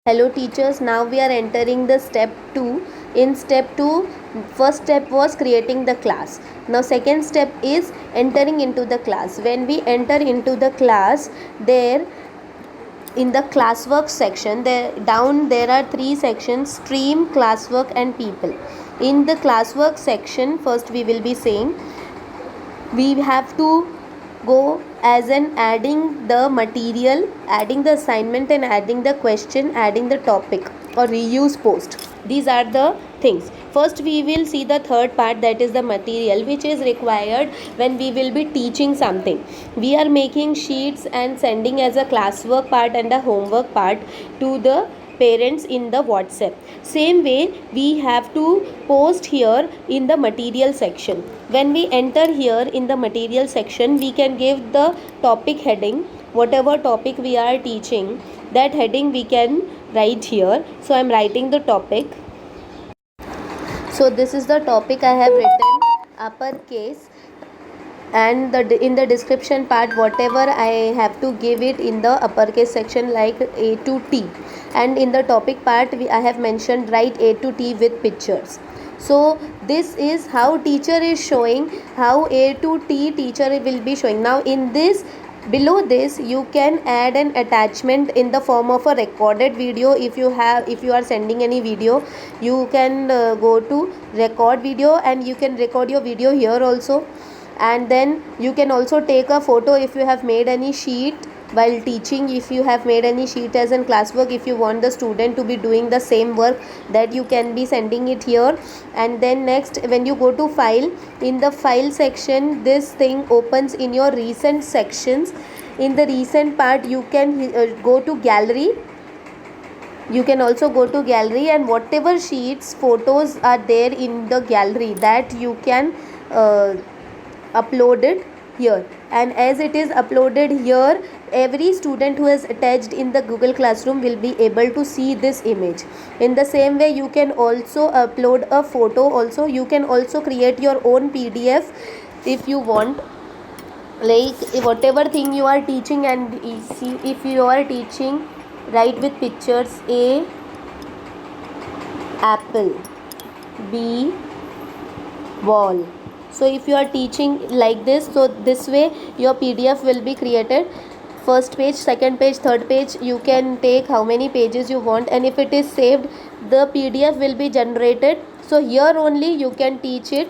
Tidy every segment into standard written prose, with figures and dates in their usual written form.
Hello teachers, now we are entering the step 2. In step 2, first step was creating the class. Now second step is entering into the class. When we enter into the class, there in the classwork section, there are three sections: stream, classwork and people. In the classwork section, first we will be saying we have to go as in adding the material, adding the assignment and adding the question, adding the topic or reuse post. These are the things. First we will see the third part, that is the material, which is required when we will be teaching something. We are making sheets and sending as a classwork part and a homework part to the parents in the WhatsApp. Same way we have to post here in the material section. When we enter here in the material section, we can give the topic heading. Whatever topic we are teaching, that heading we can write here. So I am writing the topic. So this is the topic I have written uppercase, and in the description part whatever I have to give it in the uppercase section, like A to T, and in the topic part I have mentioned write A to T with pictures. So this is how teacher is showing, how A to T teacher will be showing. Now in this, below this you can add an attachment in the form of a recorded video. If you are sending any video, you can go to record video and you can record your video here also. And then you can also take a photo if you have made any sheet while teaching. If you have made any sheet as in classwork, if you want the student to be doing the same work, that you can be sending it here. And then next, when you go to file, in the file section this thing opens in your recent sections. In the recent part you can go to gallery. You can also go to gallery, and whatever sheets, photos are there in the gallery, that you can upload it here. And as it is uploaded here, every student who has attached in the Google Classroom will be able to see this image. In the same way, you can also upload a photo also. You can also create your own PDF if you want, like whatever thing you are teaching. And if you are teaching, write with pictures: A apple, B ball. So if you are teaching like this, so this way your PDF will be created. First page, second page, third page, you can take how many pages you want, and if it is saved, the PDF will be generated. So here only you can teach it.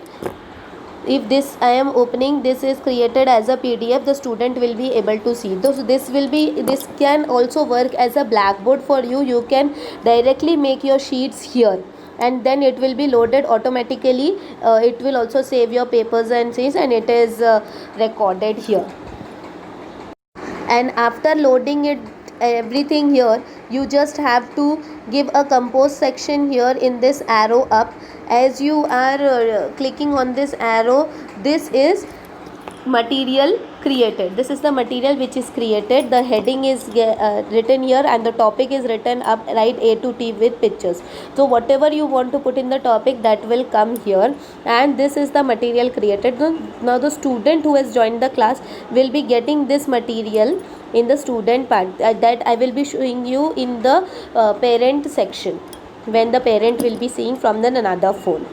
If this I am opening, this is created as a PDF, the student will be able to see. So this can also work as a blackboard for you. You can directly make your sheets here, and then it will be loaded automatically. It will also save your papers and things, and it is recorded here. And after loading it everything here, you just have to give a compose section here in this arrow up. As you are clicking on this arrow, this is material created. This is the material which is created. The heading is written here, and the topic is written up, write A to T with pictures. So whatever you want to put in the topic, that will come here, and this is the material created. Now the student who has joined the class will be getting this material in the student part, that I will be showing you in the parent section, when the parent will be seeing from another phone.